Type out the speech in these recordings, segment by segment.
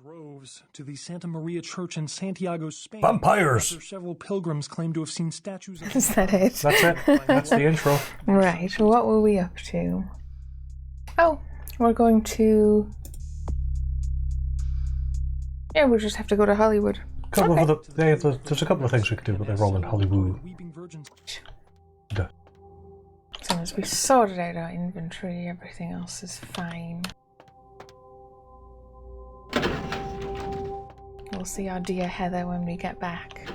droves to the Santa Maria Church in Santiago, Spain. Vampires! After several pilgrims claim to have seen statues of... Is that it? That's it. That's the intro. Right, what were we up to? Oh, we're going to... Yeah, we just have to go to Hollywood. There's a couple of things we could do, but they're all in Hollywood. Duh. As soon as we sorted out our inventory, everything else is fine. We'll see our dear Heather when we get back.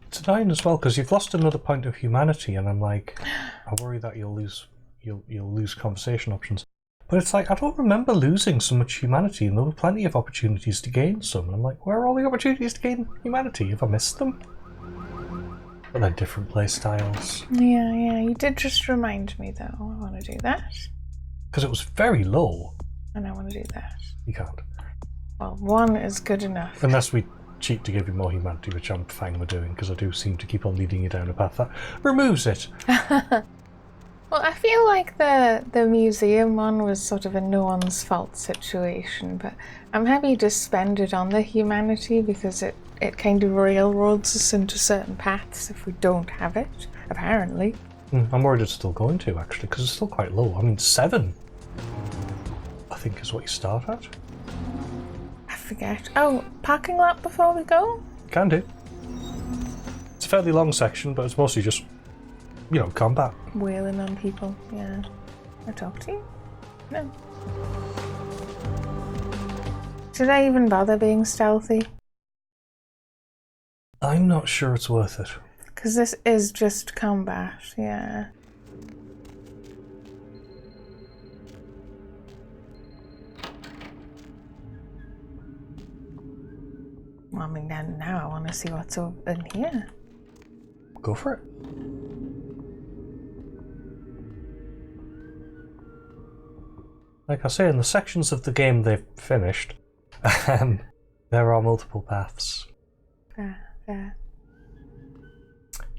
It's annoying as well because you've lost another point of humanity, and I'm like, I worry that you'll lose conversation options. But it's like, I don't remember losing so much humanity, and there were plenty of opportunities to gain some. And I'm like, where are all the opportunities to gain humanity? Have I missed them? But they're different play styles. Yeah, you did just remind me though. I want to do that. Because it was very low. And I want to do that. You can't. Well, one is good enough. Unless we cheat to give you more humanity, which I'm fine with doing, because I do seem to keep on leading you down a path that removes it. Well, I feel like the museum one was sort of a no one's fault situation, but I'm happy to spend it on the humanity because it kind of railroads us into certain paths if we don't have it, apparently. I'm worried it's still going to, actually, because it's still quite low. I mean, 7, I think, is what you start at. I forget. Oh, parking lot before we go? Can do. It's a fairly long section, but it's mostly just, combat. Wailing on people, yeah. I talk to you? No. Should I even bother being stealthy? I'm not sure it's worth it. Because this is just combat, yeah. Well, I mean, now I want to see what's up in here. Go for it. Like I say, in the sections of the game they've finished, there are multiple paths. Fair.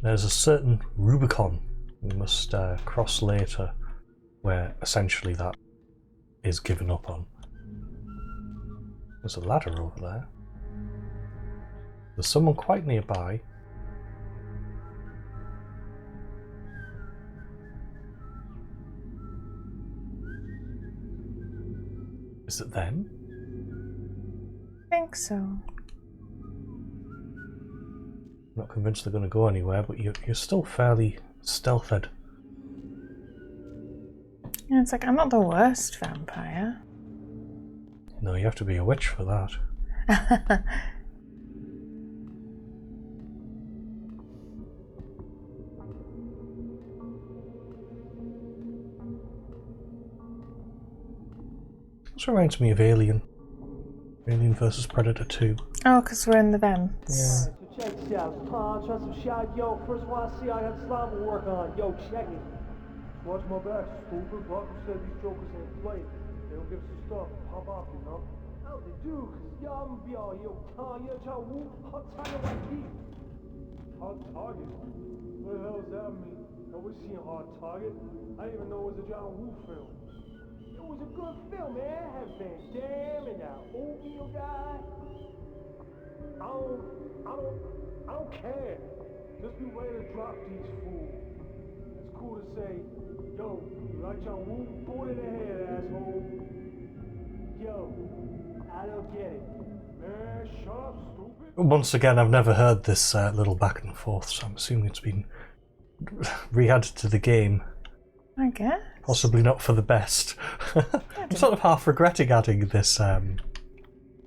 There's a certain Rubicon we must cross later, where essentially that is given up on. There's a ladder over there. There's someone quite nearby. Is it them? I think so. I'm not convinced they're going to go anywhere, but you're still fairly stealthed. Yeah, it's like, I'm not the worst vampire. No, you have to be a witch for that. This reminds me of Alien. Alien vs Predator 2. Oh, because we're in the vents. Yeah. Check this out. Try some shot. Yo, first one I see I have slime to work on. Yo, check it. Watch my back, stupid. Buckle said these jokers ain't play. They don't give us some stuff. Pop off, Oh, they do, cause y'all gonna be all, yo, Tanya, y'all woo, hot target like me. Hot target? What the hell does that mean? Nobody's seen Hot Target. I didn't even know it was a John Woo film. It was a good film, man. It had Van Damme and that oatmeal guy. I don't care. Just be ready to drop these fools. It's cool to say, yo, you like John Woo? Boot in the head, asshole. Yo, I don't get it. Man, shut up, stupid. Once again, I've never heard this little back and forth, so I'm assuming it's been re-added to the game. I guess. Possibly not for the best. I'm sort of half regretting adding this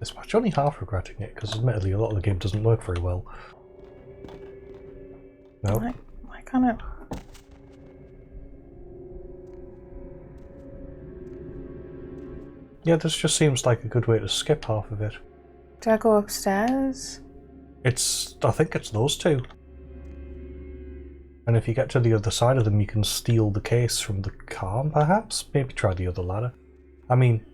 this match. Only half regretting it, because admittedly a lot of the game doesn't work very well. No. Why can't it? Yeah, this just seems like a good way to skip half of it. Do I go upstairs? I think it's those two. And if you get to the other side of them, you can steal the case from the car, perhaps? Maybe try the other ladder. I mean,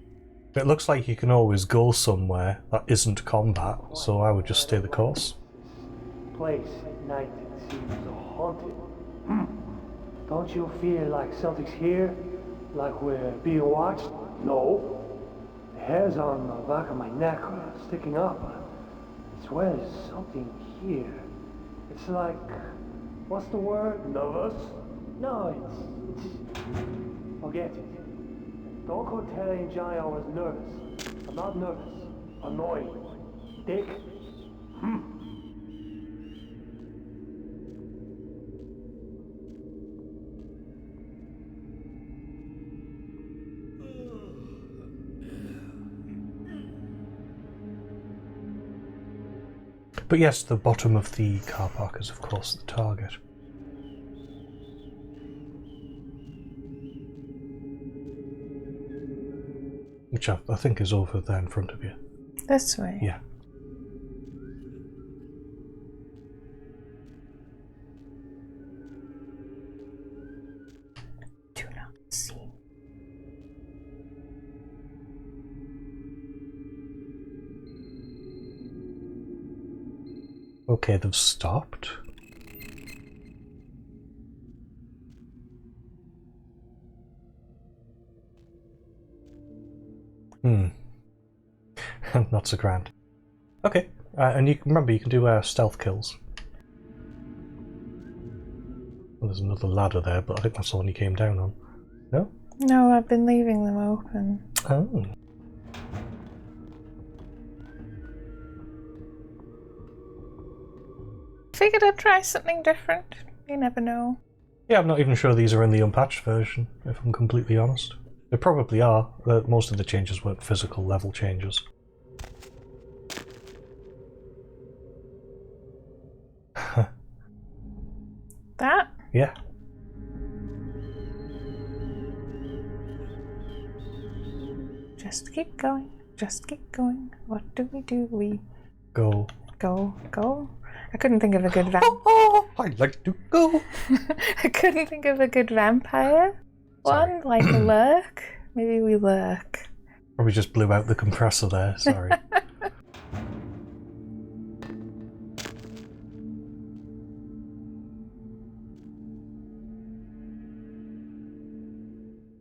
It looks like you can always go somewhere that isn't combat, so I would just stay the course. This place at night seems haunted. Don't you feel like something's here? Like we're being watched? No. The hairs on the back of my neck are sticking up. I swear there's something here. It's like, what's the word? Nervous? No, it's forget it. Don't go telling Johnny I was nervous. I'm not nervous. Annoyed. Dick. But yes, the bottom of the car park is of course the target. Which I think is over there in front of you. This way? Yeah. Do not see. Okay, they've stopped. Not so grand. Okay, and you remember you can do stealth kills. Well, there's another ladder there, but I think that's the one you came down on. No? No, I've been leaving them open. Oh. Figured I'd try something different. You never know. Yeah, I'm not even sure these are in the unpatched version, if I'm completely honest. They probably are. Most of the changes weren't physical level changes. That? Yeah. Just keep going. Just keep going. What do? We Go. go. I couldn't think of a good I'd like to go. I couldn't think of a good vampire one, like a lurk. Maybe we lurk. Probably just blew out the compressor there, sorry.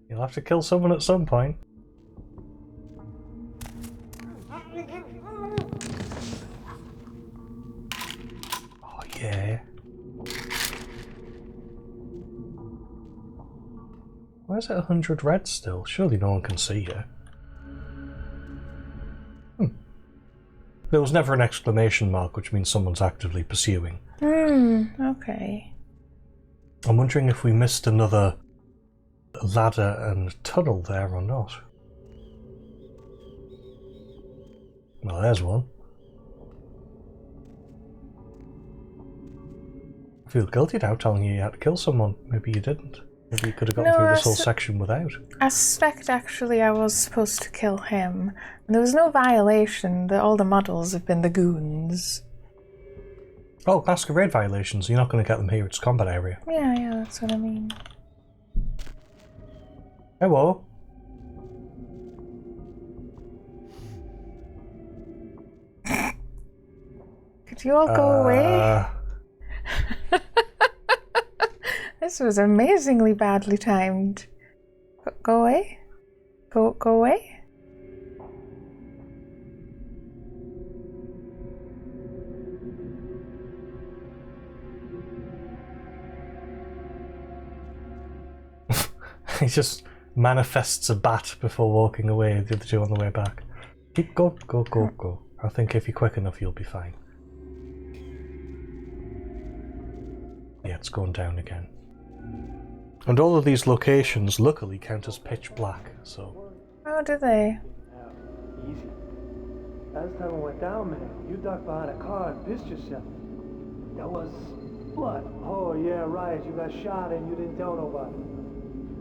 You'll have to kill someone at some point. Oh yeah. Why is it 100 red still? Surely no one can see you. There was never an exclamation mark, which means someone's actively pursuing. Okay. I'm wondering if we missed another ladder and tunnel there or not. Well, there's one. I feel guilty now telling you had to kill someone. Maybe you didn't. Maybe you could have gotten through this whole section without. I suspect actually I was supposed to kill him. And there was no violation. All the models have been the goons. Oh, masquerade violations. You're not going to get them here. It's combat area. Yeah, that's what I mean. Hello. Could you all go away? This was amazingly badly timed. Go away? Go away? He just manifests a bat before walking away, the other two on the way back. Keep go. I think if you're quick enough, you'll be fine. Yeah, it's going down again. And all of these locations, luckily, count as pitch black, so... Oh, do they? Easy. Last time I went down, man, you ducked behind a car and pissed yourself. That was... what? Oh, yeah, right, you got shot and you didn't tell nobody.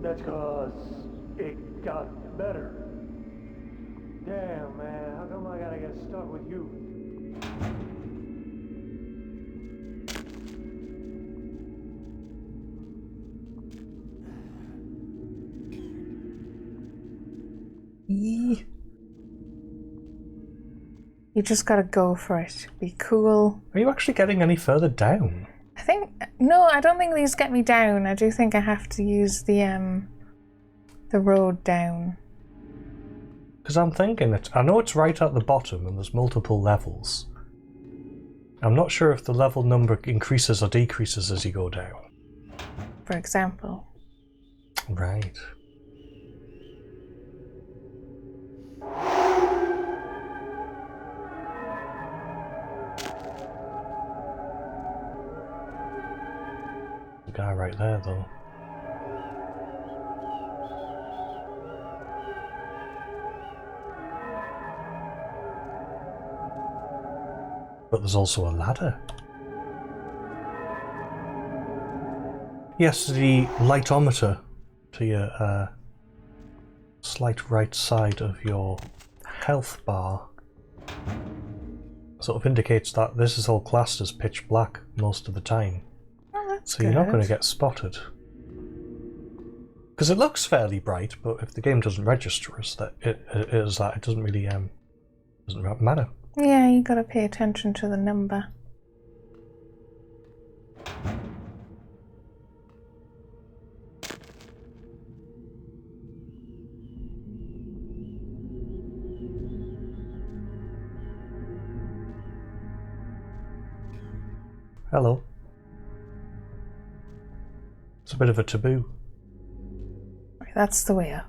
That's 'cause it got better. Damn, man, how come I gotta get stuck with you? You just gotta go for it. Be cool. Are you actually getting any further down? No, I don't think these get me down. I do think I have to use the road down. Because I'm thinking I know it's right at the bottom and there's multiple levels. I'm not sure if the level number increases or decreases as you go down. For example. Right. The guy right there, though. But there's also a ladder. Yes, the lightometer to your slight right side of your health bar sort of indicates that this is all classed as pitch black most of the time. Oh, that's so you're not going to get spotted. Because it looks fairly bright, but if the game doesn't register as that, it doesn't really doesn't matter. Yeah, you gotta pay attention to the number. Hello. It's a bit of a taboo. Right, that's the way up.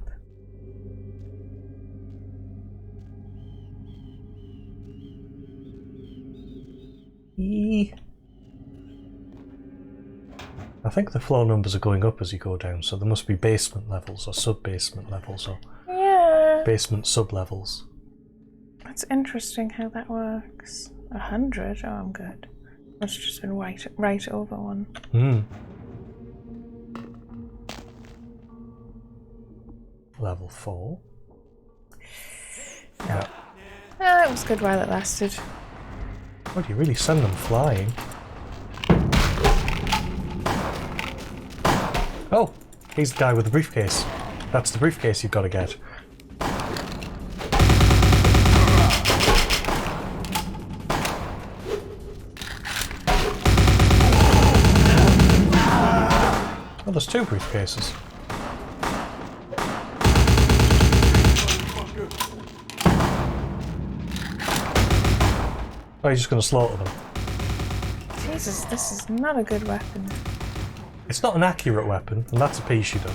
I think the floor numbers are going up as you go down, so there must be basement levels or sub-basement levels or basement sub-levels. That's interesting how that works. 100? Oh, I'm good. Must have just been right over one. Level 4. No. Ah, it was good while it lasted. Well, you really send them flying. Oh, he's the guy with the briefcase. That's the briefcase you've got to get. Oh, there's 2 briefcases. Oh, you're just going to slaughter them. Jesus, this is not a good weapon. It's not an accurate weapon, and that's a pea shooter.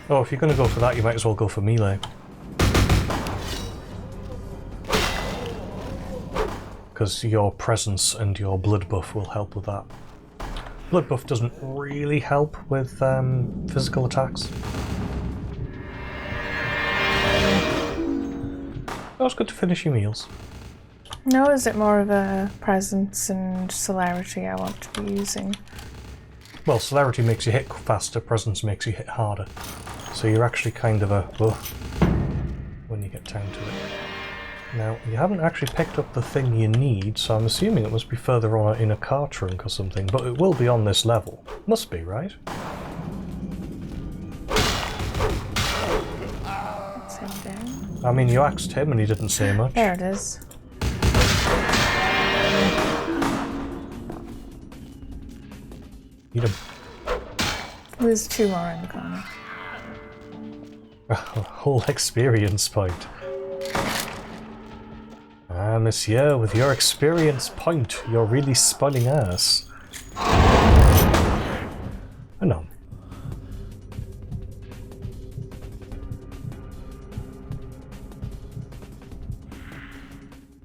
Oh, if you're going to go for that, you might as well go for melee. Because your presence and your blood buff will help with that. Blood buff doesn't really help with physical attacks. Oh, it's good to finish your meals. No, is it more of a presence and celerity I want to be using? Well, celerity makes you hit faster, presence makes you hit harder. So you're actually kind of a when you get down to it. Now, you haven't actually picked up the thing you need, so I'm assuming it must be further on in a car trunk or something, but it will be on this level. Must be, right? Let's head down. I mean, you asked him and he didn't say much. There it is. Eat him. There's 2 more in the corner. A whole experience point. Ah, monsieur, with your experience point, you're really spoiling us. Oh no.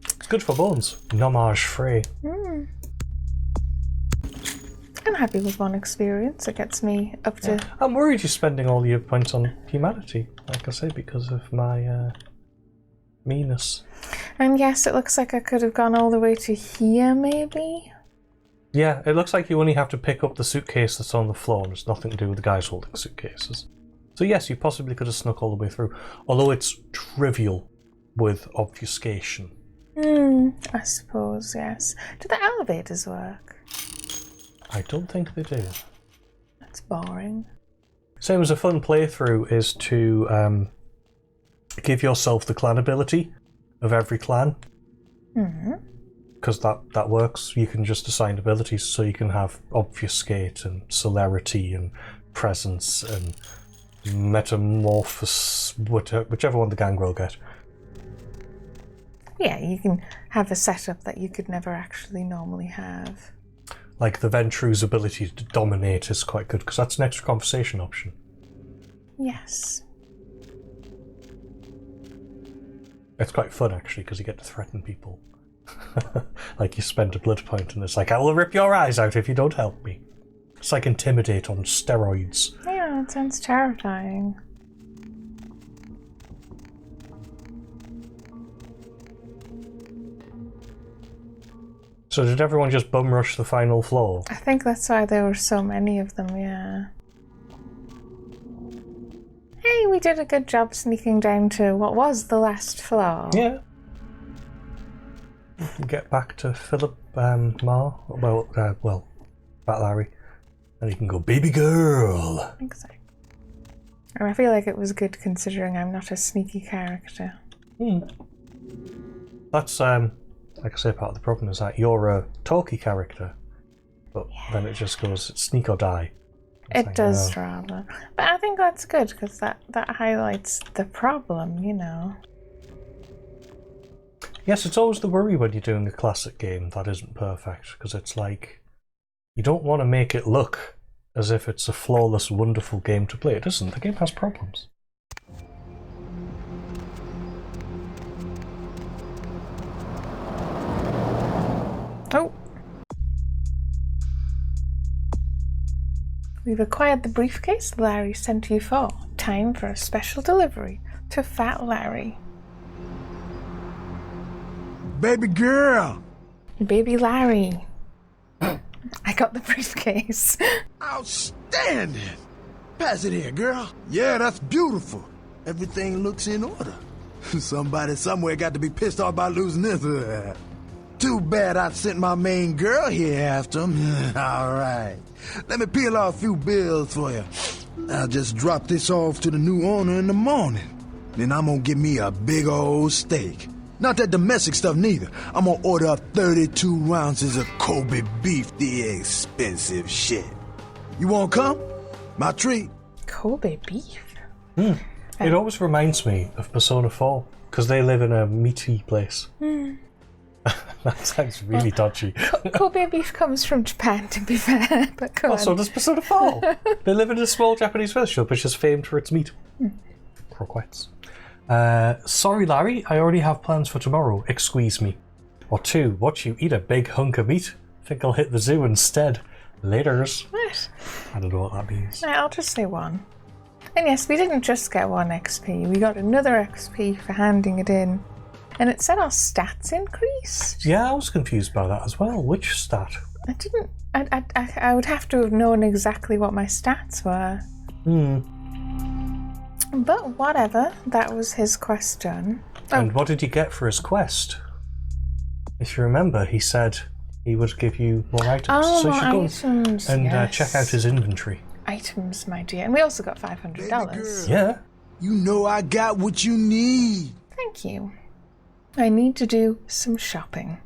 It's good for bones. Nommage free. I'm happy with 1 experience. It gets me up to... Yeah. I'm worried you're spending all your points on humanity, like I say, because of my meanness. And yes, it looks like I could have gone all the way to here, maybe? Yeah, it looks like you only have to pick up the suitcase that's on the floor, and it's nothing to do with the guys holding suitcases. So yes, you possibly could have snuck all the way through, although it's trivial with obfuscation. I suppose, yes. Do the elevators work? I don't think they do. That's boring. Same as a fun playthrough is to give yourself the clan ability of every clan. Because that works. You can just assign abilities, so you can have obfuscate and celerity and presence and metamorphosis, whichever one the gang will get. Yeah, you can have a setup that you could never actually normally have. Like the Ventru's ability to dominate is quite good, because that's an extra conversation option. Yes. It's quite fun, actually, because you get to threaten people. Like, you spend a blood point and it's like, I will rip your eyes out if you don't help me. It's like Intimidate on steroids. Yeah, it sounds terrifying. So did everyone just bum rush the final floor? I think that's why there were so many of them, yeah. Hey, we did a good job sneaking down to what was the last floor. Yeah. Get back to Philip Marr. Well, Fat Larry. And you can go, baby girl! Exactly. And I feel like it was good considering I'm not a sneaky character. That's, like I say, part of the problem is that you're a talky character. But then it just goes, sneak or die. It does rather. But I think that's good, because that highlights the problem, you know. Yes, it's always the worry when you're doing a classic game that isn't perfect, because it's like, you don't want to make it look as if it's a flawless, wonderful game to play. It isn't. The game has problems. Oh! We've acquired the briefcase Larry sent you for. Time for a special delivery to Fat Larry. Baby girl! Baby Larry. I got the briefcase. Outstanding! Pass it here, girl. Yeah, that's beautiful. Everything looks in order. Somebody somewhere got to be pissed off by losing this. Too bad I sent my main girl here after him. All right. Let me peel off a few bills for you. I'll just drop this off to the new owner in the morning. Then I'm gonna get me a big old steak. Not that domestic stuff neither. I'm gonna order up 32 ounces of Kobe beef, the expensive shit. You wanna come? My treat. Kobe beef? It always reminds me of Persona 4, because they live in a meaty place. That sounds really dodgy. Kobe beef comes from Japan, to be fair, but go on. So does Persona 4. They live in a small Japanese village which is famed for its meat. Croquettes. Sorry, Larry, I already have plans for tomorrow. Excuse me. Or 2, watch you eat a big hunk of meat. Think I'll hit the zoo instead. Laters. What? I don't know what that means. I'll just say 1. And yes, we didn't just get 1 XP, we got another XP for handing it in. And it said our stats increased. Yeah, I was confused by that as well. Which stat? I didn't... I would have to have known exactly what my stats were. But whatever, that was his quest done. And what did you get for his quest? If you remember, he said he would give you more items. Oh, so you should go items, and yes. check out his inventory. Items, my dear. And we also got $500. Yeah. You know I got what you need. Thank you. I need to do some shopping.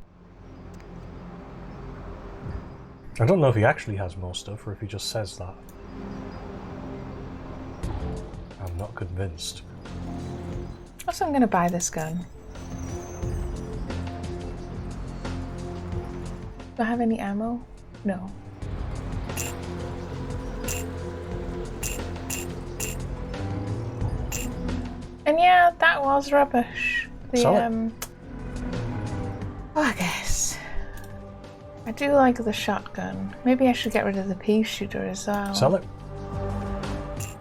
I don't know if he actually has more stuff or if he just says that. I'm not convinced. Also, I'm going to buy this gun. Do I have any ammo? No. And yeah, that was rubbish. Sell it. I guess. I do like the shotgun. Maybe I should get rid of the pea shooter as well. Sell it.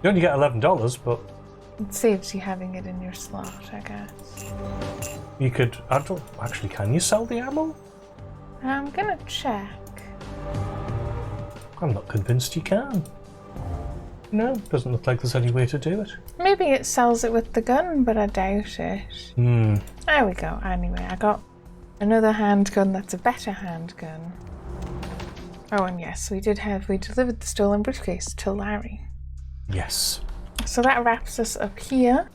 You only get $11, but It saves you having it in your slot, I guess. you could... I don't... Actually, can you sell the ammo? I'm gonna check. I'm not convinced you can. No, doesn't look like there's any way to do it. Maybe it sells it with the gun, but I doubt it. There we go. Anyway, I got another handgun that's a better handgun. Oh, and yes, we delivered the stolen briefcase to Larry. Yes. So that wraps us up here.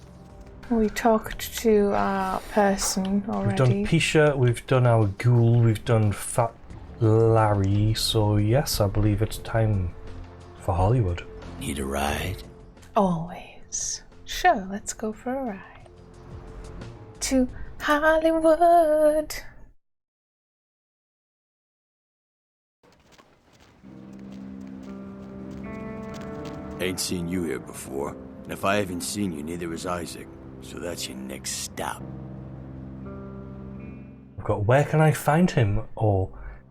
We talked to our person already. We've done Pisha, we've done our ghoul, we've done Fat Larry, so yes, I believe it's time for Hollywood. Need a ride? Always. Sure, let's go for a ride. To Hollywood. Ain't seen you here before, and if I haven't seen you, neither has Isaac. So that's your next stop. I've got where can I find him, or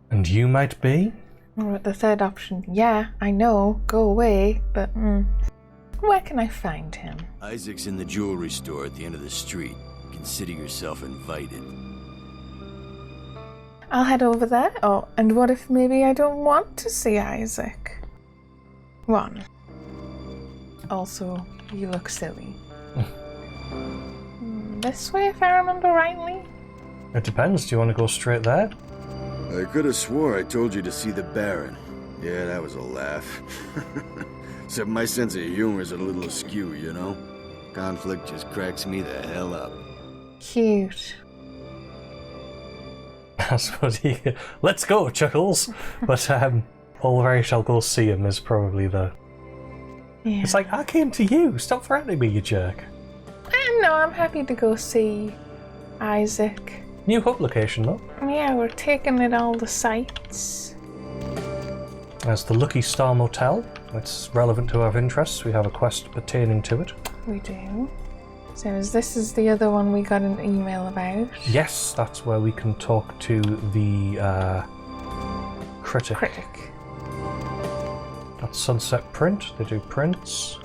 and you might be? Or the third option, yeah, I know, go away, but where can I find him? Isaac's in the jewelry store at the end of the street. Consider yourself invited. I'll head over there. Oh, and what if maybe I don't want to see Isaac? One. Also, you look silly. This way, if I remember rightly? It depends. Do you want to go straight there? I could have swore I told you to see the Baron. Yeah, that was a laugh. Except my sense of humor is a little askew, you know? Conflict just cracks me the hell up. Cute. I suppose let's go, Chuckles. But all right, shall go see him is probably the... Yeah. It's like, I came to you. Stop threatening me, you jerk. No, I'm happy to go see Isaac. New hub location, though. Yeah, we're taking it all the sights. There's the Lucky Star Motel. It's relevant to our interests. We have a quest pertaining to it. We do. So this is the other one we got an email about. Yes, that's where we can talk to the critic. That's Sunset Print. They do prints.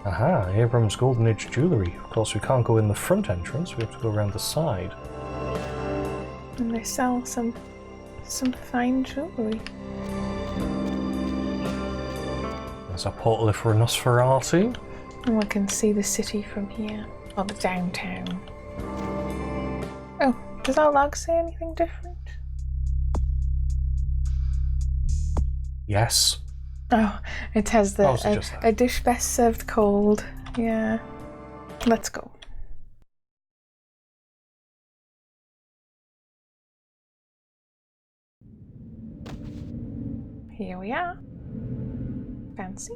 Aha, Abrams Golden Age Jewellery. Of course, we can't go in the front entrance. We have to go around the side. And they sell some fine jewellery. There's a portal for Nosferatu. And we can see the city from here. Or the downtown. Oh, does our log say anything different? Yes. Oh, it has a dish best served cold. Yeah. Let's go. Here we are. Fancy.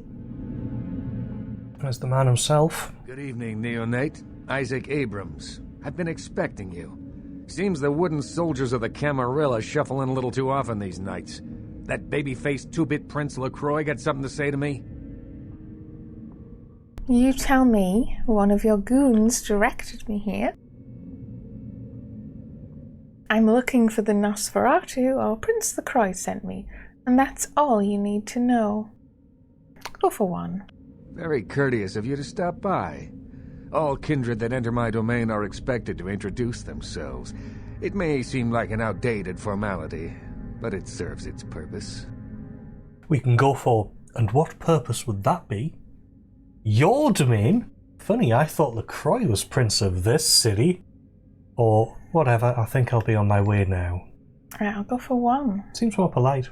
There's the man himself. Good evening, Neonate. Isaac Abrams. I've been expecting you. Seems the wooden soldiers of the Camarilla shuffle in a little too often these nights. That baby-faced two-bit Prince LaCroix got something to say to me? You tell me one of your goons directed me here. I'm looking for the Nosferatu, or Prince LaCroix sent me, and that's all you need to know. Go for one. Very courteous of you to stop by. All kindred that enter my domain are expected to introduce themselves. It may seem like an outdated formality, but it serves its purpose. We can go for, and what purpose would that be? Your domain? Funny, I thought LaCroix was prince of this city. Or whatever, I think I'll be on my way now. Right, I'll go for one. Seems more polite.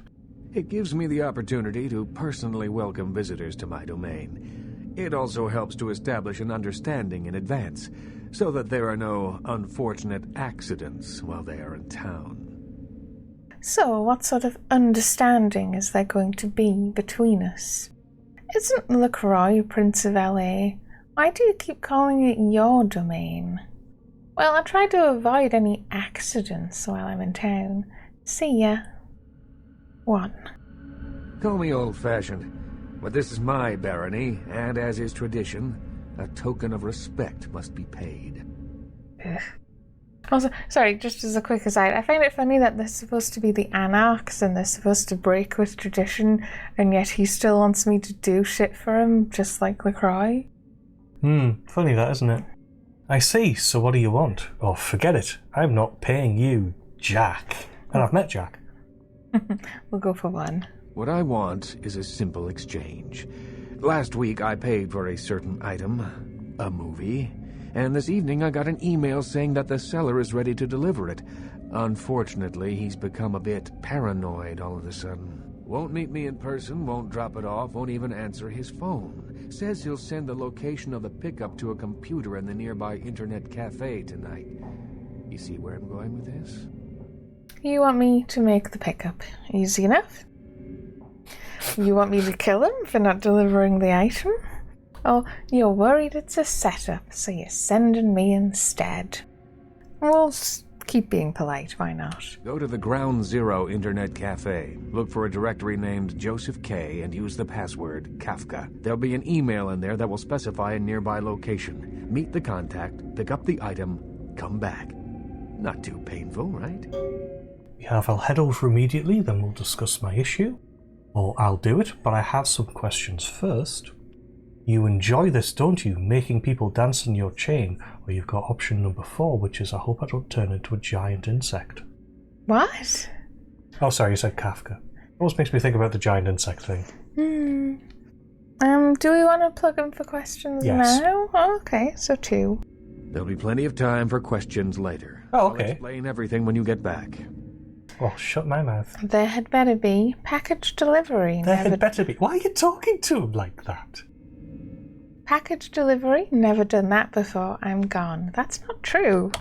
It gives me the opportunity to personally welcome visitors to my domain. It also helps to establish an understanding in advance, so that there are no unfortunate accidents while they are in town. So, what sort of understanding is there going to be between us? Isn't LaCroix Prince of LA? Why do you keep calling it your domain? Well, I try to avoid any accidents while I'm in town. See ya. One. Call me old-fashioned, but this is my barony, and as is tradition, a token of respect must be paid. Ugh. Also, sorry, just as a quick aside, I find it funny that they're supposed to be the anarchs and they're supposed to break with tradition, and yet he still wants me to do shit for him, just like LaCroix. Funny that, isn't it? I see, so what do you want? Oh, forget it. I'm not paying you, Jack. And I've met Jack. We'll go for one. What I want is a simple exchange. Last week I paid for a certain item, a movie, and this evening I got an email saying that the seller is ready to deliver it. Unfortunately, he's become a bit paranoid all of a sudden. Won't meet me in person, won't drop it off, won't even answer his phone. Says he'll send the location of the pickup to a computer in the nearby internet cafe tonight. You see where I'm going with this? You want me to make the pickup easy enough? You want me to kill him for not delivering the item? Or you're worried it's a setup, so you're sending me instead? We'll keep being polite, why not? Go to the Ground Zero Internet Cafe. Look for a directory named Joseph K. and use the password Kafka. There'll be an email in there that will specify a nearby location. Meet the contact, pick up the item, come back. Not too painful, right? Yeah, if I'll head over immediately, then we'll discuss my issue. Or I'll do it, but I have some questions first. You enjoy this, don't you? Making people dance in your chain. Or you've got option number 4, which is I hope I don't turn into a giant insect. What? Oh, sorry, you said Kafka. Always makes me think about the giant insect thing. Do we want to plug in for questions now? Oh, okay, so 2. There'll be plenty of time for questions later. Oh, okay. I'll explain everything when you get back. Well, shut my mouth. There had better be package delivery. There had better be. Why are you talking to him like that? Package delivery? Never done that before. I'm gone. That's not true.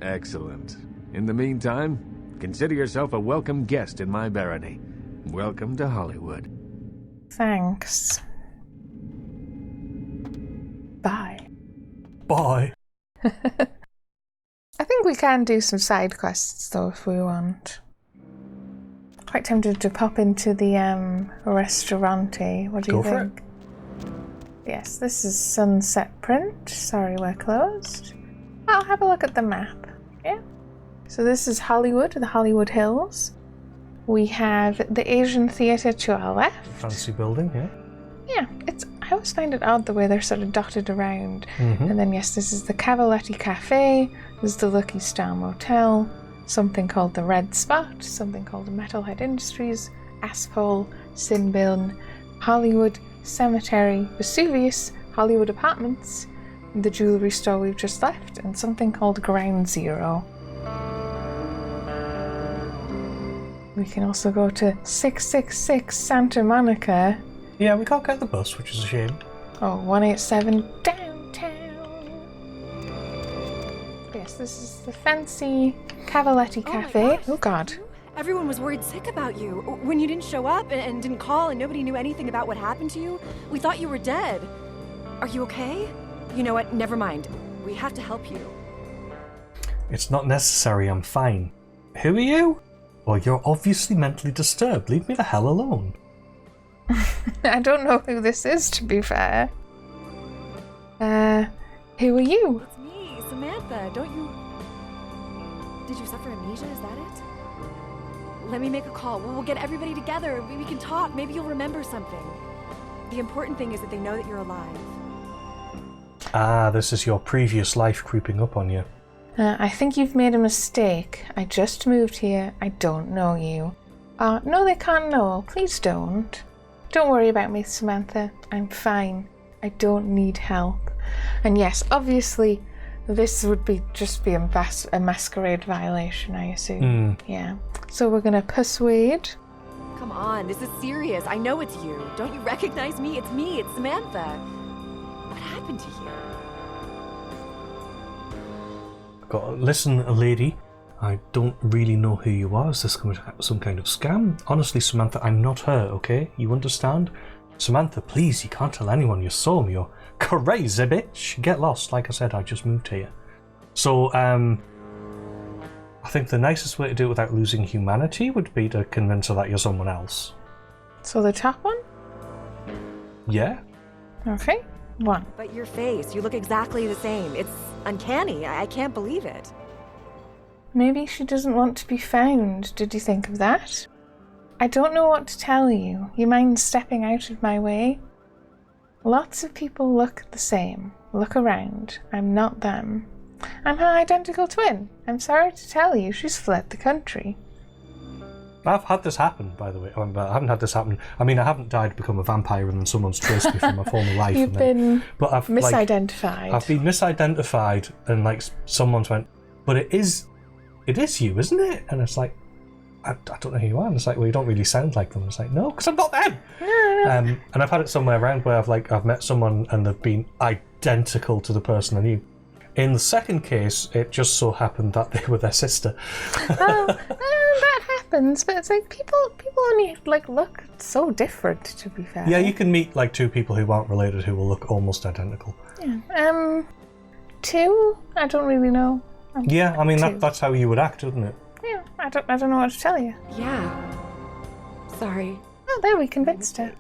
Excellent. In the meantime, consider yourself a welcome guest in my barony. Welcome to Hollywood. Thanks. Bye. Bye. I think we can do some side quests though if we want. Quite tempted to pop into the restaurante. What do you think? Go for it. Yes, this is Sunset Print. Sorry, we're closed. I'll have a look at the map. Yeah. So this is Hollywood, the Hollywood Hills. We have the Asian Theatre to our left. Fancy building, yeah. Yeah, I always find it odd the way they're sort of dotted around. And then yes, this is the Cavaletti Cafe. This is the Lucky Star Motel. Something called the Red Spot. Something called the Metalhead Industries. Aspol, Sinbin, Hollywood Cemetery, Vesuvius, Hollywood Apartments, the jewellery store we've just left, and something called Ground Zero. We can also go to 666 Santa Monica. Yeah, we can't get the bus, which is a shame. Oh, 187 downtown. Yes, this is the fancy Cavaletti Cafe. Oh god. Everyone was worried sick about you. When you didn't show up and didn't call and nobody knew anything about what happened to you, we thought you were dead. Are you okay? You know what? Never mind. We have to help you. It's not necessary, I'm fine. Who are you? Well, you're obviously mentally disturbed. Leave me the hell alone. I don't know who this is, to be fair. Who are you? It's me, Samantha. Don't you... Did you suffer amnesia? Is that it? Let me make a call. We'll get everybody together. We can talk. Maybe you'll remember something. The important thing is that they know that you're alive. Ah, this is your previous life creeping up on you. I think you've made a mistake. I just moved here. I don't know you. No, they can't know. Please don't. Don't worry about me, Samantha. I'm fine. I don't need help. And yes, obviously, this would just be a masquerade violation, I assume. Yeah. So we're gonna persuade. Come on, this is serious. I know it's you. Don't you recognize me? It's me. It's Samantha. What happened to you? Listen, lady. I don't really know who you are. Is this some kind of scam? Honestly, Samantha, I'm not her, okay? You understand? Samantha, please, you can't tell anyone you saw me. You're crazy, bitch. Get lost. Like I said, I just moved here. So, I think the nicest way to do it without losing humanity would be to convince her that you're someone else. So the top one? Yeah. Okay. 1. But your face, you look exactly the same. It's uncanny. I can't believe it. Maybe she doesn't want to be found. Did you think of that? I don't know what to tell you. You mind stepping out of my way? Lots of people look the same. Look around. I'm not them. I'm her identical twin. I'm sorry to tell you, she's fled the country. I've had this happen, by the way. I haven't had this happen. I mean, I haven't died to become a vampire and then someone's traced me from my former life. You've been misidentified. I've been misidentified and someone's went, but it is it is you, isn't it? And it's like, I don't know who you are. And it's like, well, you don't really sound like them. It's like, no, because I'm not them. And I've had it somewhere around where I've met someone and they've been identical to the person I knew. In the second case, it just so happened that they were their sister. That happens, but it's like people only like look so different. To be fair. Yeah, you can meet like two people who aren't related who will look almost identical. Yeah. Two? I don't really know. Yeah, I mean that's how you would act, wouldn't it? Yeah, I don't know what to tell you. Yeah. Sorry. Oh, there we convinced her.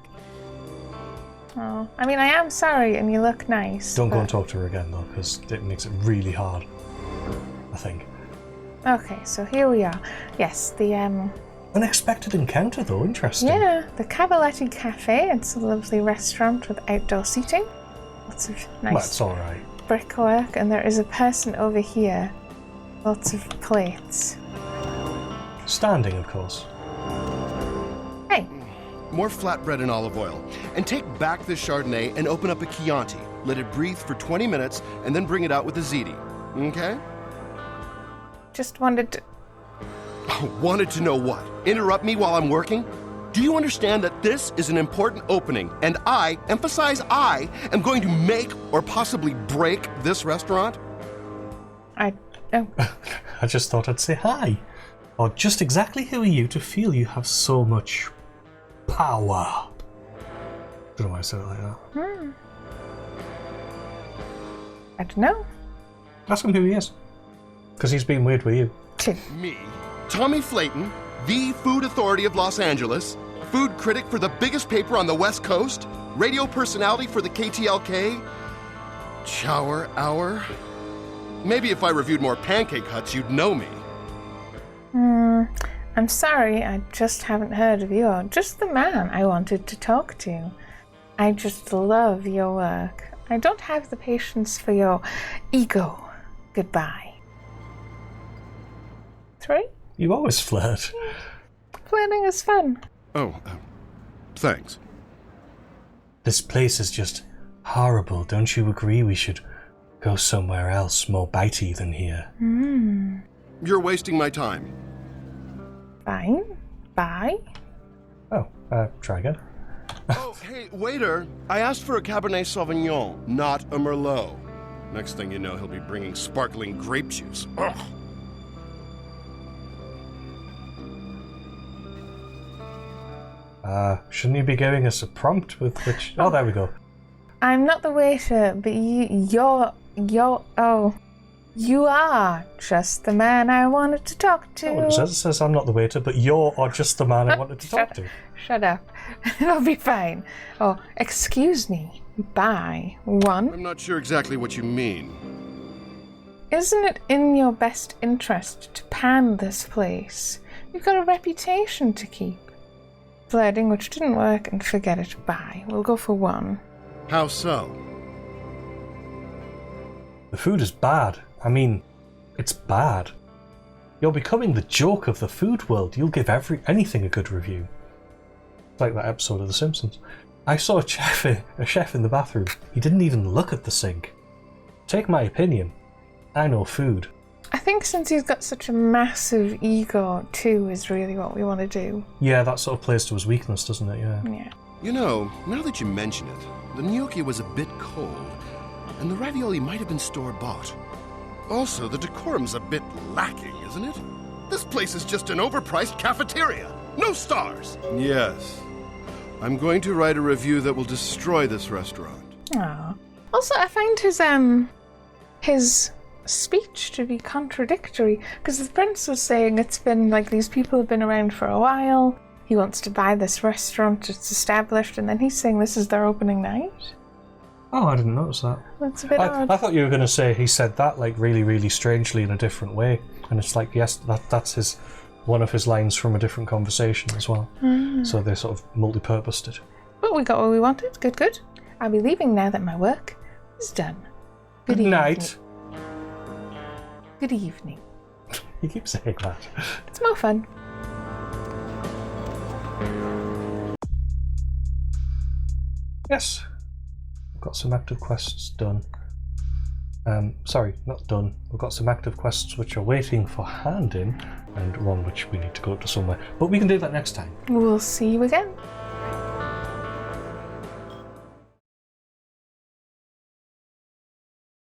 Oh, I mean, I am sorry, and you look nice. Don't go and talk to her again, though, because it makes it really hard, I think. Okay, so here we are. Yes, the, Unexpected encounter, though. Interesting. Yeah, the Cavaletti Cafe. It's a lovely restaurant with outdoor seating. Lots of nice That's all right. brickwork, and there is a person over here. Lots of plates. Standing, of course. Hey. More flatbread and olive oil. And take back this Chardonnay and open up a Chianti. Let it breathe for 20 minutes and then bring it out with a ziti. Okay? Just wanted to... Wanted to know what? Interrupt me while I'm working? Do you understand that this is an important opening and I, emphasize I, am going to make or possibly break this restaurant? I just thought I'd say hi. Or just exactly who are you to feel you have so much power? Don't know why I said it like that. I don't know. Ask him who he is. Because he's been weird with you. Me, Tommy Flayton, the food authority of Los Angeles, food critic for the biggest paper on the West Coast, radio personality for the KTLK, Chower Hour. Maybe if I reviewed more Pancake Huts, you'd know me. I'm sorry, I just haven't heard of you. You're just the man I wanted to talk to. I just love your work. I don't have the patience for your ego. Goodbye. 3? You always flirt. Flirting is fun. Oh, thanks. This place is just horrible. Don't you agree we should go somewhere else more bitey than here? You're wasting my time. Fine. Bye. Oh, try again. Oh, hey, waiter. I asked for a Cabernet Sauvignon, not a Merlot. Next thing you know, he'll be bringing sparkling grape juice. Ugh. Shouldn't you be giving us a prompt with which... Oh, there we go. I'm not the waiter, but you are just the man I wanted to talk to. Oh, it says I'm not the waiter, but you're just the man I wanted to talk to. Shut up. It'll be fine. Oh, excuse me. Bye. 1. I'm not sure exactly what you mean. Isn't it in your best interest to pan this place? You've got a reputation to keep. Flirting, which didn't work, and forget it. Bye. We'll go for 1. How so? The food is bad. I mean, it's bad. You're becoming the joke of the food world. You'll give anything a good review. It's like that episode of The Simpsons. I saw a chef in the bathroom. He didn't even look at the sink. Take my opinion. I know food. I think since he's got such a massive ego, 2 is really what we want to do. Yeah, that sort of plays to his weakness, doesn't it? Yeah. You know, now that you mention it, the gnocchi was a bit cold, and the ravioli might have been store-bought. Also, the decorum's a bit lacking, isn't it? This place is just an overpriced cafeteria. No stars. Yes. I'm going to write a review that will destroy this restaurant. Aww. Also, I find his speech to be contradictory, because the prince was saying it's been like these people have been around for a while. He wants to buy this restaurant, it's established, and then he's saying this is their opening night. Oh, I didn't notice that. That's a bit odd. I thought you were going to say he said that like really, really strangely in a different way, and it's like, yes, that's one of his lines from a different conversation as well. So they sort of multi-purposed it. But we got what we wanted. Good. I'll be leaving now that my work is done. Good night. Good evening. You keep saying that. It's more fun. Yes. Got some active quests done. Sorry, not done. We've got some active quests which are waiting for hand in, and one which we need to go to somewhere. But we can do that next time. We'll see you again.